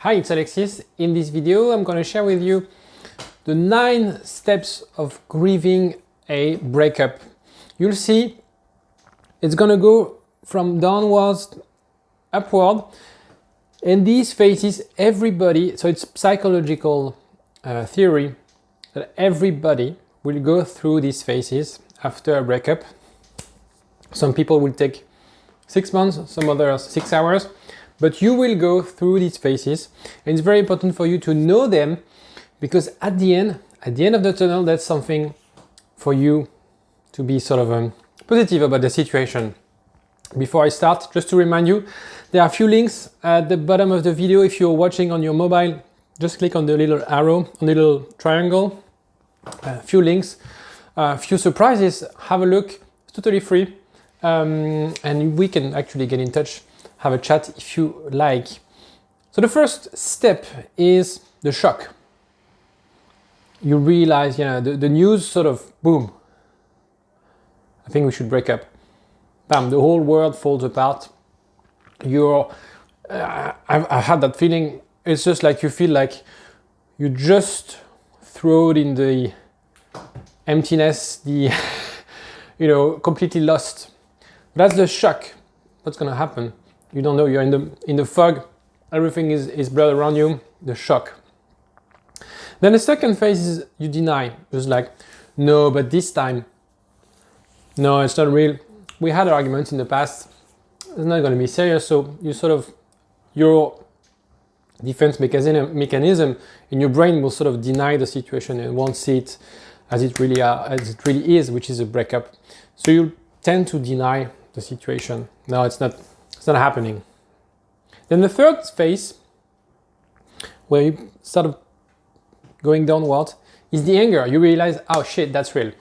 Hi, it's Alexis. In this video, I'm going to share with you the 9 steps of grieving a breakup. You'll see it's going to go from downwards, upward, and these phases, everybody, so it's psychological theory that everybody will go through these phases after a breakup. Some people will take 6 months, some others 6 hours. But you will go through these phases, and it's very important for you to know them, because at the end of the tunnel, that's something for you to be sort of positive about the situation. Before I start, just to remind you, there are a few links at the bottom of the video. If you're watching on your mobile, just click on the little arrow, on the little triangle, a few links, a few surprises, have a look, it's totally free, and we can actually get in touch, have a chat if you like. So the first step is the shock. You realize, the news sort of, boom, I think we should break up. Bam, the whole world falls apart. I've had that feeling. It's just like you feel like you just thrown in the emptiness, completely lost. That's the shock. What's gonna happen? You don't know, you're in the fog, everything is blurred around you, the shock. Then the second phase is you deny. It's like, no, but this time, no, it's not real. We had arguments in the past, it's not going to be serious, so you sort of, your defense mechanism in your brain will sort of deny the situation and won't see it as it really is, which is a breakup. So you tend to deny the situation. No, it's not happening. Then the third phase, where you start going downward, is the anger. You realize, oh shit, that's real.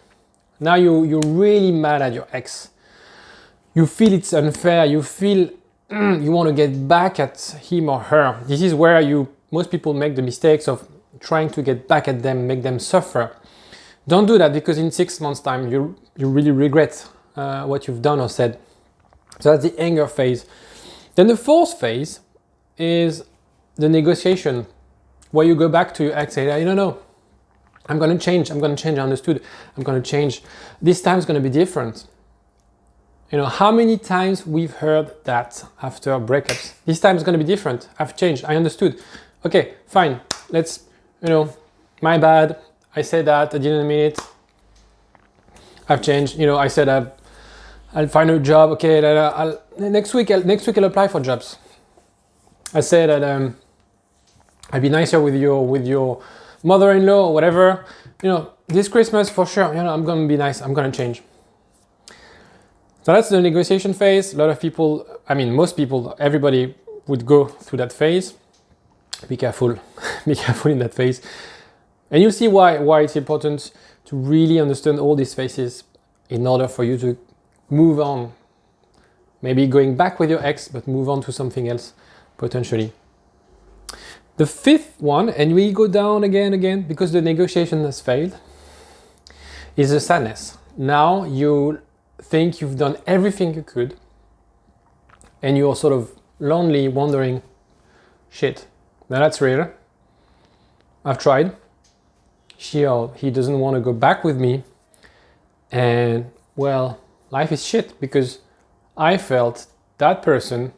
Now you're really mad at your ex. You feel it's unfair. You feel you want to get back at him or her. This is where most people make the mistakes of trying to get back at them, make them suffer. Don't do that, because in 6 months' time, you really regret what you've done or said. So that's the anger phase. Then the fourth phase is the negotiation, where you go back to your ex and say, no, I'm going to change, I understood, I'm going to change. This time is going to be different. How many times we've heard that after breakups? This time is going to be different, I've changed, I understood. Okay, fine, let's, my bad, I said that, I didn't mean it. I've changed, I said I'll find a job. Okay, next week I'll apply for jobs. I said that I'll be nicer with your mother-in-law or whatever. This Christmas for sure. I'm gonna be nice. I'm gonna change. So that's the negotiation phase. A lot of people, most people, everybody would go through that phase. Be careful. Be careful in that phase, and you'll see why it's important to really understand all these phases in order for you to move on, maybe going back with your ex, but move on to something else, potentially. The fifth one, and we go down again, because the negotiation has failed, is the sadness. Now you think you've done everything you could, and you're sort of lonely, wondering, shit, now that's real. I've tried. She or he doesn't want to go back with me, and well, life is shit, because I felt that person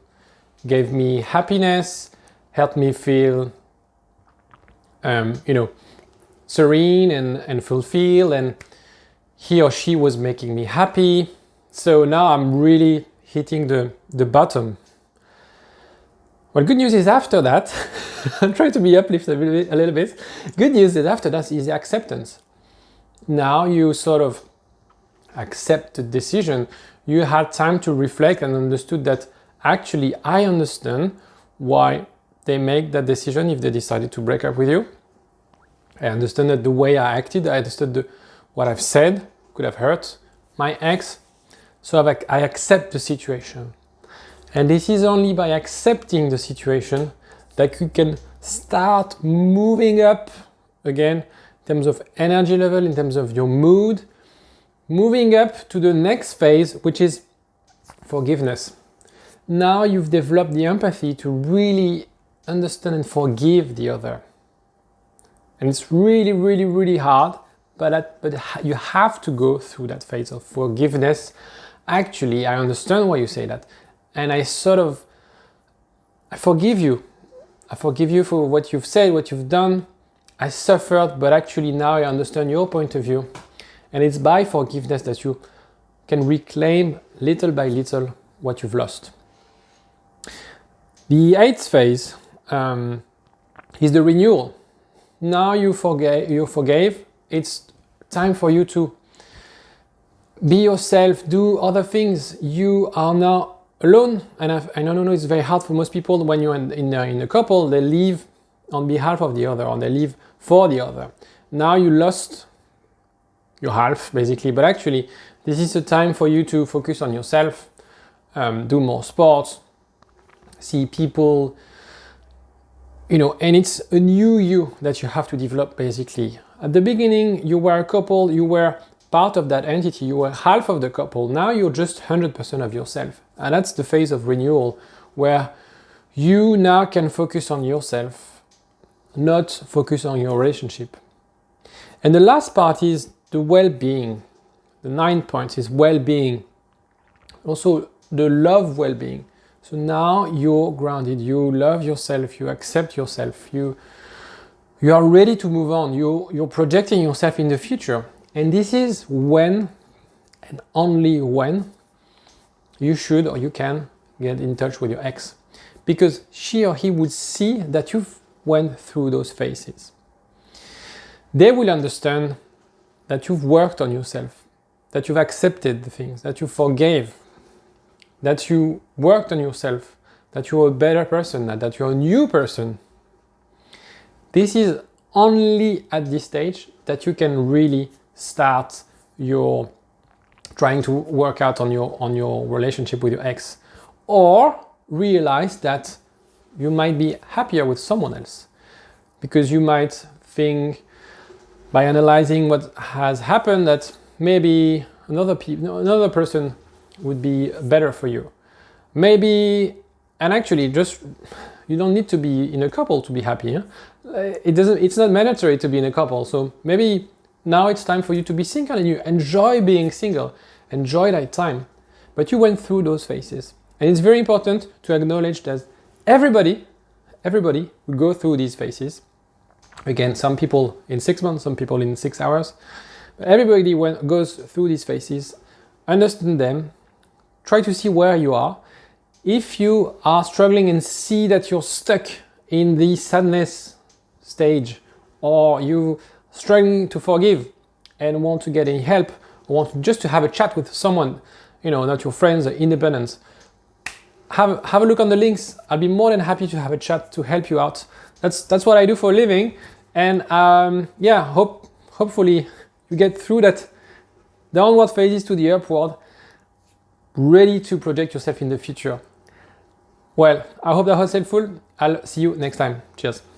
gave me happiness, helped me feel, serene and fulfilled, and he or she was making me happy. So now I'm really hitting the bottom. Well, good news is after that, I'm trying to be uplifted a little bit. Good news is after that is the acceptance. Now you sort of accept the decision. You had time to reflect and understood that actually I understand why they make that decision if they decided to break up with you. I understand that the way I acted, I understood what I've said could have hurt my ex. So I accept the situation. And this is only by accepting the situation that you can start moving up again in terms of energy level, in terms of your mood, moving up to the next phase, which is forgiveness. Now you've developed the empathy to really understand and forgive the other. And it's really, really, really hard, but you have to go through that phase of forgiveness. Actually, I understand why you say that. And I forgive you. I forgive you for what you've said, what you've done. I suffered, but actually now I understand your point of view. And it's by forgiveness that you can reclaim little by little what you've lost. The 8th phase is the renewal. Now you forgave. It's time for you to be yourself, do other things. You are now alone, and I know it's very hard for most people when you're in a couple. They live on behalf of the other, or they live for the other. Now you lost your half, basically, but actually this is a time for you to focus on yourself, do more sports, see people, and it's a new you that you have to develop, basically. At the beginning, you were a couple, you were part of that entity, you were half of the couple. Now you're just 100% of yourself. And that's the phase of renewal, where you now can focus on yourself, not focus on your relationship. And the last part is the well-being. The 9th point is well-being. Also the love well-being. So now you're grounded, you love yourself, you accept yourself, you are ready to move on, you're projecting yourself in the future. And this is when, and only when, you should or you can get in touch with your ex. Because she or he would see that you've went through those phases. They will understand that you've worked on yourself, that you've accepted the things, that you forgave, that you worked on yourself, that you're a better person, that you're a new person. This is only at this stage that you can really start your trying to work out on your relationship with your ex, or realize that you might be happier with someone else, because you might think, by analyzing what has happened, that maybe another person would be better for you. Maybe, and actually, just you don't need to be in a couple to be happy. Huh? It's not mandatory to be in a couple. So maybe now it's time for you to be single, and you enjoy being single, enjoy that time. But you went through those phases, and it's very important to acknowledge that everybody will go through these phases. Again, some people in 6 months, some people in 6 hours. But everybody goes through these phases. Understand them. Try to see where you are. If you are struggling and see that you're stuck in the sadness stage, or you struggling to forgive and want to get any help, or want just to have a chat with someone, not your friends or independents, have a look on the links. I'll be more than happy to have a chat to help you out. That's what I do for a living, and hopefully you get through that downward phases to the upward, ready to project yourself in the future. Well, I hope that was helpful. I'll see you next time. Cheers.